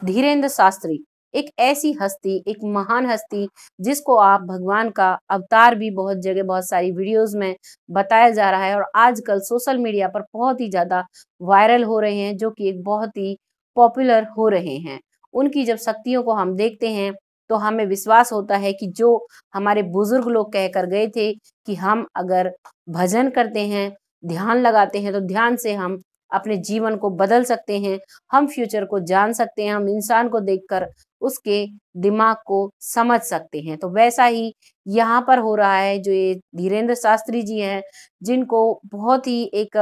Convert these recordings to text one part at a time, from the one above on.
धीरेन्द्र शास्त्री एक ऐसी हस्ती, एक महान हस्ती जिसको आप भगवान का अवतार भी बहुत जगह बहुत सारी वीडियोस में बताया जा रहा है और आजकल सोशल मीडिया पर बहुत ही ज़्यादा वायरल हो रहे हैं, जो कि एक बहुत ही पॉपुलर हो रहे हैं। उनकी जब शक्तियों को हम देखते हैं तो हमें विश्वास होता है कि जो हमारे बुजुर्ग लोग कहकर गए थे कि हम अगर भजन करते हैं, ध्यान लगाते हैं तो ध्यान से हम अपने जीवन को बदल सकते हैं, हम फ्यूचर को जान सकते हैं, हम इंसान को देखकर उसके दिमाग को समझ सकते हैं। तो वैसा ही यहाँ पर हो रहा है, जो ये धीरेन्द्र शास्त्री जी हैं, जिनको बहुत ही एक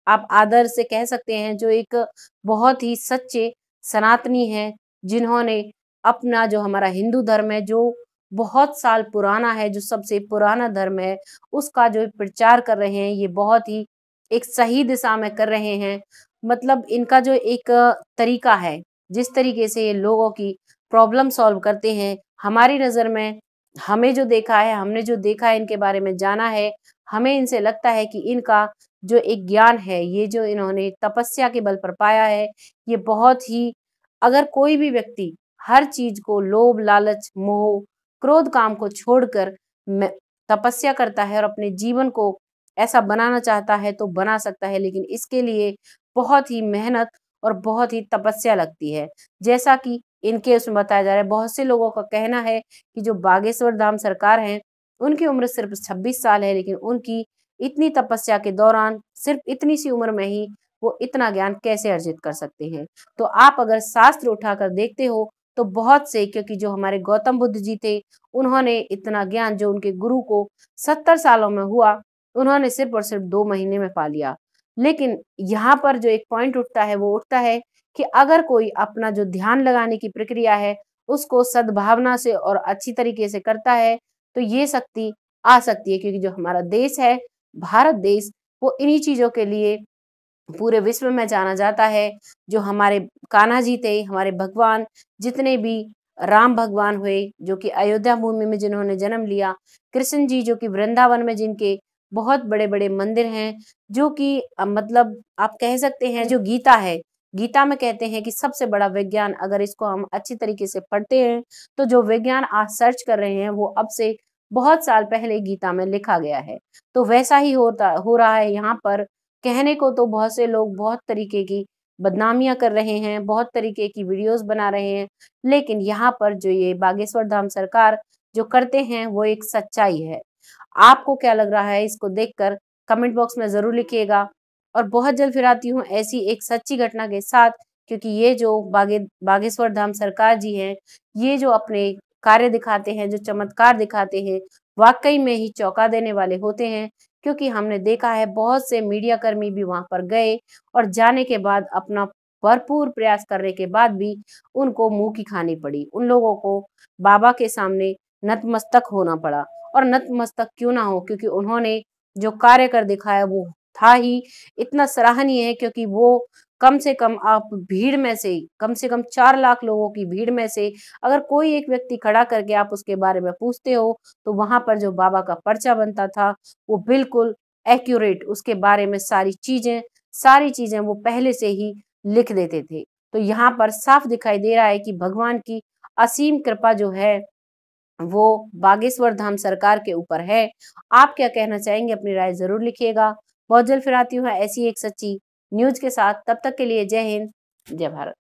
आप आदर से कह सकते हैं, जो एक बहुत ही सच्चे सनातनी हैं, जिन्होंने अपना जो हमारा हिंदू धर्म है, जो बहुत साल पुराना है, जो सबसे पुराना धर्म है, उसका जो प्रचार कर रहे हैं, ये बहुत ही एक सही दिशा में कर रहे हैं। मतलब इनका जो एक तरीका है, जिस तरीके से ये लोगों की प्रॉब्लम सॉल्व करते हैं, हमारी नज़र में हमें जो देखा है, हमने जो देखा है, इनके बारे में जाना है, हमें इनसे लगता है कि इनका जो एक ज्ञान है, ये जो इन्होंने तपस्या के बल पर पाया है, ये बहुत ही अगर कोई भी व्यक्ति हर चीज़ को लोभ, लालच, मोह, क्रोध, काम को छोड़कर में तपस्या करता है और अपने जीवन को ऐसा बनाना चाहता है तो बना सकता है, लेकिन इसके लिए बहुत ही मेहनत और बहुत ही तपस्या लगती है। जैसा कि इनके उसमें बताया जा रहा है, बहुत से लोगों का कहना है कि जो बागेश्वर धाम सरकार हैं, उनकी उम्र सिर्फ 26 साल है, लेकिन उनकी इतनी तपस्या के दौरान सिर्फ इतनी सी उम्र में ही वो इतना ज्ञान कैसे अर्जित कर सकते हैं। तो आप अगर शास्त्र उठाकर देखते हो तो बहुत से, क्योंकि जो हमारे गौतम बुद्ध जी थे, उन्होंने इतना ज्ञान जो उनके गुरु को 70 सालों में हुआ, उन्होंने सिर्फ और सिर्फ 2 महीने में पा लिया। लेकिन यहाँ पर जो एक पॉइंट उठता है, वो उठता है कि अगर कोई अपना जो ध्यान लगाने की प्रक्रिया है, उसको सद्भावना से और अच्छी तरीके से करता है, तो ये शक्ति आ सकती है। क्योंकि जो हमारा देश है, भारत देश, वो इन्हीं चीज़ों के लिए पूरे विश्व में जाना जाता है। जो हमारे कान्हा जी थे, हमारे भगवान, जितने भी राम भगवान हुए, जो कि अयोध्या भूमि में जिन्होंने जन्म लिया, कृष्ण जी जो कि वृंदावन में जिनके बहुत बड़े-बड़े मंदिर हैं, जो कि मतलब आप कह सकते हैं, जो गीता है, गीता में कहते हैं कि सबसे बड़ा विज्ञान, अगर इसको हम अच्छी तरीके से पढ़ते हैं, तो जो विज्ञान आज सर्च कर रहे हैं, वो अब से बहुत साल पहले गीता में लिखा गया है। तो वैसा ही हो रहा है यहाँ पर। कहने को तो बहुत से लोग बहुत तरीके की बदनामियाँ कर रहे हैं, बहुत तरीके की वीडियोज़ बना रहे हैं, लेकिन यहाँ पर जो ये बागेश्वर धाम सरकार जो करते हैं, वो एक सच्चाई है। आपको क्या लग रहा है इसको देखकर? कमेंट बॉक्स में ज़रूर लिखिएगा और बहुत जल्द फिर आती हूँ ऐसी एक सच्ची घटना के साथ, क्योंकि ये जो बागेश्वर धाम सरकार जी हैं, ये जो अपने कार्य दिखाते हैं, जो चमत्कार दिखाते हैं, वाक़ई में ही चौंका देने वाले होते हैं। क्योंकि हमने देखा है बहुत से मीडिया कर्मी भी वहाँ पर गए और जाने के बाद अपना भरपूर प्रयास करने के बाद भी उनको मुँह की खानी पड़ी। उन लोगों को बाबा के सामने नतमस्तक होना पड़ा। और नतमस्तक क्यों ना हो, क्योंकि उन्होंने जो कार्य कर दिखाया वो था ही इतना सराहनीय है। क्योंकि वो कम से कम आप भीड़ में से कम 4 लाख लोगों की भीड़ में से अगर कोई एक व्यक्ति खड़ा करके आप उसके बारे में पूछते हो, तो वहाँ पर जो बाबा का पर्चा बनता था, वो बिल्कुल एक्यूरेट, उसके बारे में सारी चीज़ें वो पहले से ही लिख देते थे। तो यहाँ पर साफ दिखाई दे रहा है कि भगवान की असीम कृपा जो है, वो बागेश्वर धाम सरकार के ऊपर है। आप क्या कहना चाहेंगे? अपनी राय ज़रूर लिखिएगा। बहुत जल्द फिर आती हूँ ऐसी एक सच्ची न्यूज़ के साथ। तब तक के लिए जय हिंद, जय भारत।